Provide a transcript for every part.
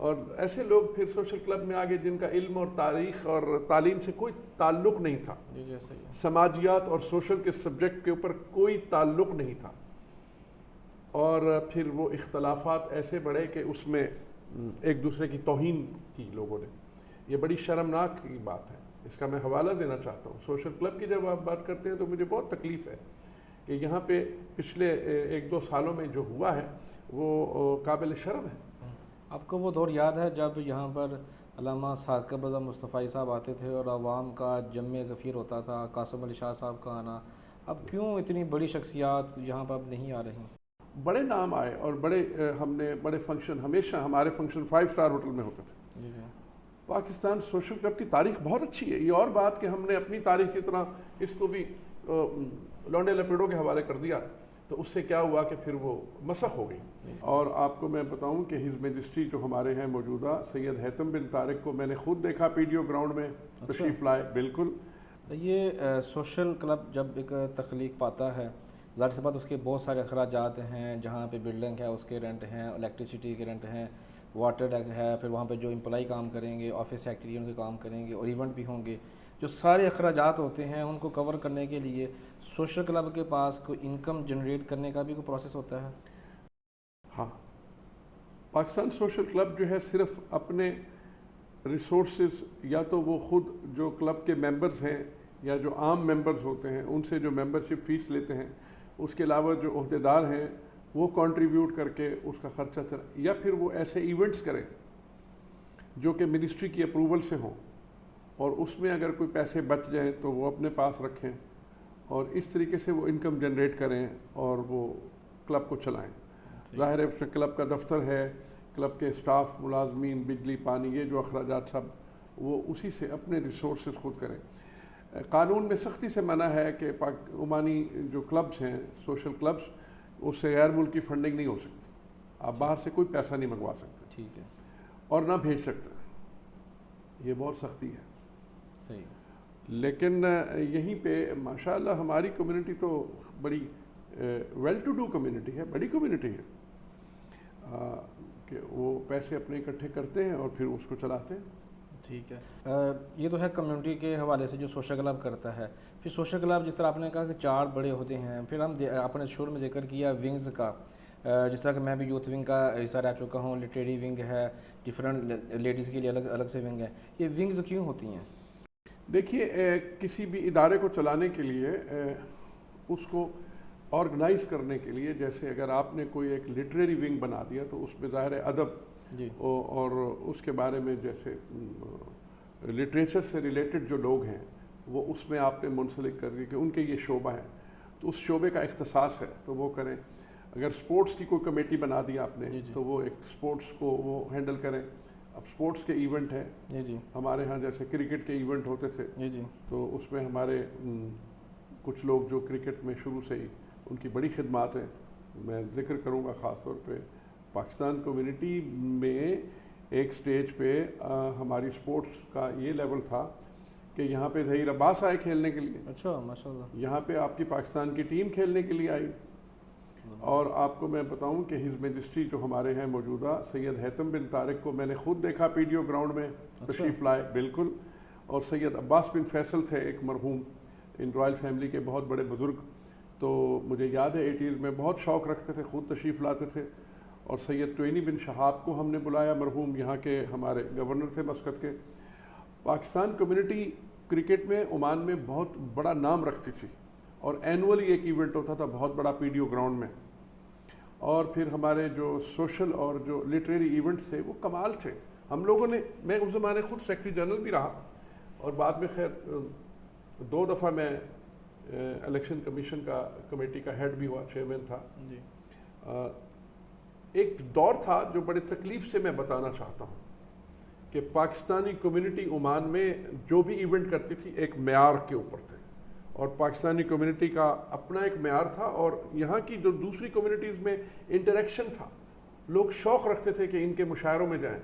اور ایسے لوگ پھر سوشل کلب میں آگے جن کا علم اور تاریخ اور تعلیم سے کوئی تعلق نہیں تھا، سماجیات اور سوشل کے سبجیکٹ کے اوپر کوئی تعلق نہیں تھا، اور پھر وہ اختلافات ایسے بڑھے کہ اس میں ایک دوسرے کی توہین کی لوگوں نے. یہ بڑی شرمناک کی بات ہے. اس کا میں حوالہ دینا چاہتا ہوں. سوشل کلب کی جب آپ بات کرتے ہیں تو مجھے بہت تکلیف ہے کہ یہاں پہ پچھلے 1-2 سالوں میں جو ہوا ہے وہ قابل شرم ہے. آپ کو وہ دور یاد ہے جب یہاں پر علامہ ثاقب رضا مصطفی صاحب آتے تھے اور عوام کا جم غفیر ہوتا تھا، قاسم علی شاہ صاحب کا آنا؟ اب کیوں اتنی بڑی شخصیات یہاں پر اب نہیں آ رہی؟ بڑے نام آئے اور ہم نے بڑے فنکشن، ہمیشہ ہمارے فنکشن 5 اسٹار ہوٹل میں ہوتے تھے. پاکستان سوشل کلب کی تاریخ بہت اچھی ہے. یہ اور بات کہ ہم نے اپنی تاریخ کی طرح اس کو بھی لونڈے لپیڑوں کے حوالے کر دیا تو اس سے کیا ہوا کہ پھر وہ مسخ ہو گئی. اور آپ کو میں بتاؤں کہ ہز میجسٹری جو ہمارے ہیں موجودہ سید حیثم بن طارق کو میں نے خود دیکھا PDO گراؤنڈ میں تشریف لائے. بالکل. یہ سوشل کلب جب ایک تخلیق پاتا ہے، ظاہر سی بات اس کے بہت سارے اخراجات ہیں. جہاں پہ بلڈنگ ہے اس کے رینٹ ہیں، الیکٹریسٹی کے رینٹ ہیں، واٹر ہے، پھر وہاں پہ جو امپلائی کام کریں گے، آفس سیکٹری ان کے کام کریں گے، اور ایونٹ بھی ہوں گے. جو سارے اخراجات ہوتے ہیں ان کو کور کرنے کے لیے سوشل کلب کے پاس کوئی انکم جنریٹ کرنے کا بھی کوئی پروسیس ہوتا ہے؟ ہاں، پاکستان سوشل کلب جو ہے صرف اپنے ریسورسز، یا تو وہ خود جو کلب کے ممبرز ہیں یا جو عام ممبرز ہوتے ہیں ان سے جو ممبرشپ فیس لیتے ہیں، اس کے علاوہ جو عہدیدار ہیں وہ کنٹریبیوٹ کر کے اس کا خرچہ چلا، یا پھر وہ ایسے ایونٹس کریں جو کہ منسٹری کی اپروول سے ہوں اور اس میں اگر کوئی پیسے بچ جائیں تو وہ اپنے پاس رکھیں اور اس طریقے سے وہ انکم جنریٹ کریں اور وہ کلب کو چلائیں. ظاہر ہے کلب کا دفتر ہے، کلب کے اسٹاف، ملازمین، بجلی، پانی، یہ جو اخراجات سب وہ اسی سے اپنے ریسورسز خود کریں. قانون میں سختی سے منع ہے کہ عمانی جو کلبز ہیں سوشل کلبز، اس سے غیر ملکی فنڈنگ نہیں ہو سکتی. آپ باہر سے کوئی پیسہ نہیں منگوا سکتے. ٹھیک ہے. اور نہ بھیج سکتے. یہ بہت سختی ہے. صحیح. لیکن یہیں پہ ماشاءاللہ ہماری کمیونٹی تو بڑی ویل ٹو ڈو کمیونٹی ہے، بڑی کمیونٹی ہے کہ وہ پیسے اپنے اکٹھے کرتے ہیں اور پھر اس کو چلاتے ہیں. ٹھیک ہے. یہ تو ہے کمیونٹی کے حوالے سے جو سوشل کلب کرتا ہے. پھر سوشل کلب جس طرح آپ نے کہا کہ 4 بڑے ہوتے ہیں، پھر ہم آپ نے شروع میں ذکر کیا ونگز کا، جس طرح کہ میں بھی یوتھ ونگ کا حصہ رہ چکا ہوں، لٹریری ونگ ہے، ڈفرینٹ لیڈیز کے لیے الگ سے ونگ ہے. یہ ونگز کیوں ہوتی ہیں؟ دیکھیے، کسی بھی ادارے کو چلانے کے لیے اس کو آرگنائز کرنے کے لیے، جیسے اگر آپ نے کوئی ایک لٹریری ونگ بنا دیا تو اس میں ظاہر ادب اور اس کے بارے میں جیسے لٹریچر سے ریلیٹڈ جو لوگ ہیں وہ اس میں آپ نے منسلک کر دی کہ ان کے یہ شعبہ ہیں تو اس شعبے کا اختصاص ہے تو وہ کریں. اگر سپورٹس کی کوئی کمیٹی بنا دی آپ نے تو وہ ایک سپورٹس کو وہ ہینڈل کریں. اب سپورٹس کے ایونٹ ہیں ہمارے ہاں، جیسے کرکٹ کے ایونٹ ہوتے تھے تو اس میں ہمارے کچھ لوگ جو کرکٹ میں شروع سے ہی ان کی بڑی خدمات ہیں. میں ذکر کروں گا خاص طور پہ پاکستان کمیونٹی میں ایک سٹیج پہ ہماری سپورٹس کا یہ لیول تھا کہ یہاں پہ ظہیر عباس آئے کھیلنے کے لیے. اچھا، ماشاءاللہ. یہاں پہ آپ کی پاکستان کی ٹیم کھیلنے کے لیے آئی. اور آپ کو میں بتاؤں کہ ہز میجسٹری جو ہمارے ہیں موجودہ سید حیثم بن طارق کو میں نے خود دیکھا PDO گراؤنڈ میں تشریف لائے. بالکل. اور سید عباس بن فیصل تھے ایک مرحوم، ان رائل فیملی کے بہت بڑے بزرگ، تو مجھے یاد ہے 80s میں بہت شوق رکھتے تھے، خود تشریف لاتے تھے. اور سید توینی بن شہاب کو ہم نے بلایا، مرحوم یہاں کے ہمارے گورنر تھے مسقط کے. پاکستان کمیونٹی کرکٹ میں عمان میں بہت بڑا نام رکھتی تھی اور اینولی ایک ایونٹ ہوتا تھا بہت بڑا PDO گراؤنڈ میں. اور پھر ہمارے جو سوشل اور جو لٹریری ایونٹ تھے وہ کمال تھے. ہم لوگوں نے، میں اس زمانے خود سیکرٹری جنرل بھی رہا اور بعد میں خیر 2 دفعہ میں الیکشن کمیشن کا کمیٹی کا ہیڈ بھی ہوا، چیئرمین تھا. ایک دور تھا جو بڑے تکلیف سے میں بتانا چاہتا ہوں کہ پاکستانی کمیونٹی عمان میں جو بھی ایونٹ کرتی تھی ایک معیار کے اوپر تھے اور پاکستانی کمیونٹی کا اپنا ایک معیار تھا اور یہاں کی جو دوسری کمیونٹیز میں انٹریکشن تھا. لوگ شوق رکھتے تھے کہ ان کے مشاعروں میں جائیں،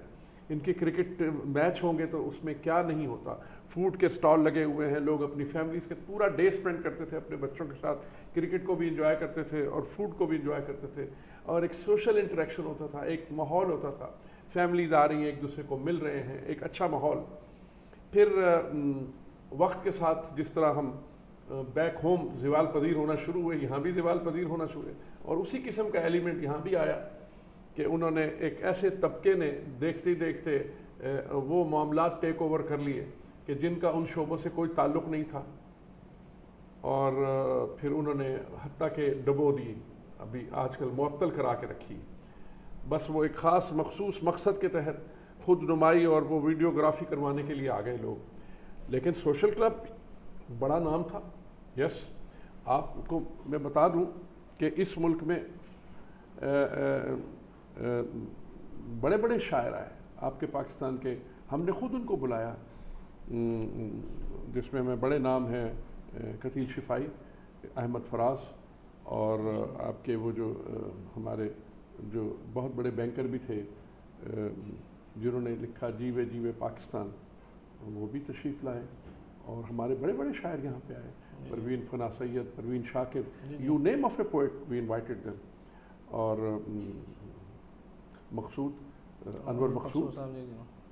ان کے کرکٹ میچ ہوں گے تو اس میں کیا نہیں ہوتا. فوڈ کے سٹال لگے ہوئے ہیں، لوگ اپنی فیملیز کے پورا ڈے سپینڈ کرتے تھے اپنے بچوں کے ساتھ، کرکٹ کو بھی انجوائے کرتے تھے اور فوڈ کو بھی انجوائے کرتے تھے اور ایک سوشل انٹریکشن ہوتا تھا، ایک ماحول ہوتا تھا. فیملیز آ رہی ہیں، ایک دوسرے کو مل رہے ہیں، ایک اچھا ماحول. پھر وقت کے ساتھ جس طرح ہم بیک ہوم زوال پذیر ہونا شروع ہوئے، یہاں بھی زوال پذیر ہونا شروع ہوئے، اور اسی قسم کا ایلیمنٹ یہاں بھی آیا کہ انہوں نے ایک ایسے طبقے نے دیکھتے دیکھتے وہ معاملات ٹیک اوور کر لیے کہ جن کا ان شعبوں سے کوئی تعلق نہیں تھا، اور پھر انہوں نے حتیٰ کہ ڈبو دی، ابھی آج کل معطل کرا کے رکھی. بس وہ ایک خاص مخصوص مقصد کے تحت خود نمائی اور وہ ویڈیوگرافی کروانے کے لیے آ گئے لوگ. لیکن سوشل کلب بڑا نام تھا. یس، آپ کو میں بتا دوں کہ اس ملک میں بڑے بڑے شاعر آئے آپ کے پاکستان کے، ہم نے خود ان کو بلایا، جس میں بڑے نام ہیں قتیل شفائی، احمد فراز، اور آپ کے وہ جو ہمارے جو بہت بڑے بینکر بھی تھے جنہوں نے لکھا جیوے جیوے پاکستان، وہ بھی تشریف لائے. اور ہمارے بڑے بڑے شاعر یہاں پہ آئے، Parveen Fana Syed, Parveen Shakir, you name of a poet we invited them. اور مقصود انور مقصود،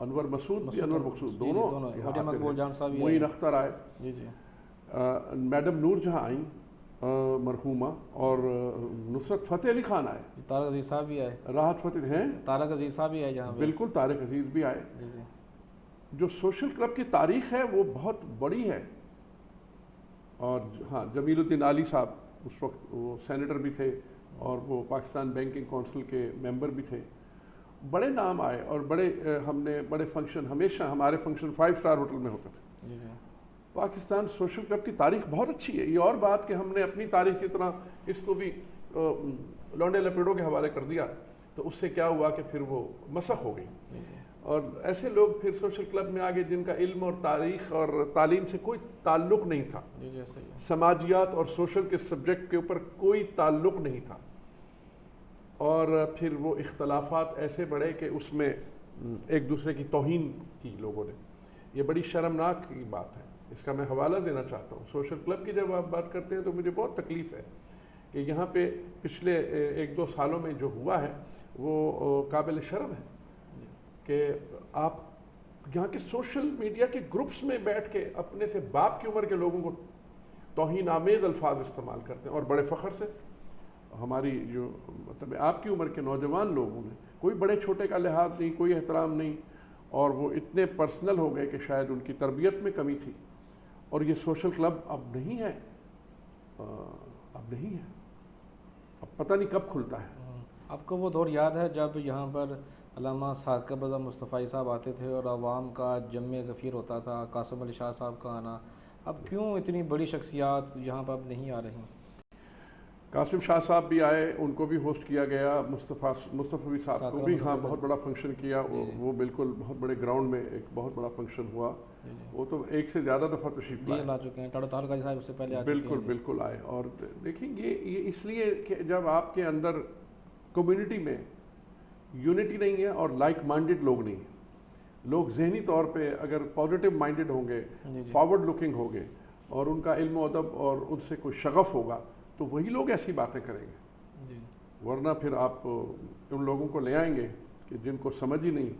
انور مسعود، انور مقصود دونوں، معین اختر آئے، میڈم نور جہاں آئیں مرحومہ، اور نصرت فتح علی خان آئے، طارق عزیز صاحب بھی آئے، راحت فتح ہیں، طارق عزیز صاحب بھی آئے جہاں، بالکل طارق عزیز بھی آئے. جو سوشل کلب کی تاریخ ہے وہ بہت بڑی ہے. اور ہاں، جمیل الدین علی صاحب اس وقت وہ سینیٹر بھی تھے اور وہ پاکستان بینکنگ کونسل کے ممبر بھی تھے. بڑے نام آئے اور بڑے ہم نے بڑے فنکشن، ہمیشہ ہمارے فنکشن 5 اسٹار ہوٹل میں ہوتے تھے. پاکستان سوشل کلب کی تاریخ بہت اچھی ہے. یہ اور بات کہ ہم نے اپنی تاریخ کی طرح اس کو بھی لونڈے لپیڑوں کے حوالے کر دیا، تو اس سے کیا ہوا کہ پھر وہ مسخ ہو گئی. اور ایسے لوگ پھر سوشل کلب میں آگے جن کا علم اور تاریخ اور تعلیم سے کوئی تعلق نہیں تھا، سماجیات اور سوشل کے سبجیکٹ کے اوپر کوئی تعلق نہیں تھا، اور پھر وہ اختلافات ایسے بڑھے کہ اس میں ایک دوسرے کی توہین کی لوگوں نے. یہ بڑی شرمناک کی بات ہے. اس کا میں حوالہ دینا چاہتا ہوں. سوشل کلب کی جب آپ بات کرتے ہیں تو مجھے بہت تکلیف ہے کہ یہاں پہ پچھلے 1-2 سالوں میں جو ہوا ہے وہ قابل شرم ہے کہ آپ یہاں کے سوشل میڈیا کے گروپس میں بیٹھ کے اپنے سے باپ کی عمر کے لوگوں کو توہین آمیز الفاظ استعمال کرتے ہیں، اور بڑے فخر سے. ہماری جو مطلب آپ کی عمر کے نوجوان لوگوں نے کوئی بڑے چھوٹے کا لحاظ نہیں، کوئی احترام نہیں، اور وہ اتنے پرسنل ہو گئے کہ شاید ان کی تربیت میں کمی تھی. اور یہ سوشل کلب اب نہیں ہے، اب نہیں ہے، اب پتہ نہیں کب کھلتا ہے. آپ کو وہ دور یاد ہے جب یہاں پر علامہ ثاقب رضا مصطفی صاحب آتے تھے اور عوام کا جمع غفیر ہوتا تھا، قاسم علی شاہ صاحب کا آنا؟ اب کیوں اتنی بڑی شخصیات یہاں پر اب نہیں آ رہی؟ قاسم شاہ صاحب بھی آئے، ان کو بھی ہوسٹ کیا گیا، مصطفی صاحب کو بھی ہاں بہت بڑا فنکشن کیا. وہ بالکل بہت بڑے گراؤنڈ میں ایک بہت بڑا فنکشن ہوا. وہ تو ایک سے زیادہ دفعہ تشریف لائے، لا چکے ہیں. ٹاڑو قاضی صاحب اس سے پہلے آ چکے ہیں. بالکل آئے. اور دیکھیں یہ اس لیے کہ جب آپ کے اندر کمیونٹی میں یونٹی نہیں ہے اور لائک مائنڈڈ لوگ نہیں ہیں، لوگ ذہنی طور پہ اگر پازیٹیو مائنڈڈ ہوں گے، فارورڈ لکنگ ہوں گے، اور ان کا علم و ادب اور ان سے کوئی شغف ہوگا، تو وہی لوگ ایسی باتیں کریں گے. ورنہ پھر آپ ان لوگوں کو لے آئیں گے کہ جن کو سمجھ ہی نہیں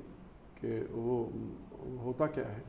کہ وہ ہوتا کیا ہے.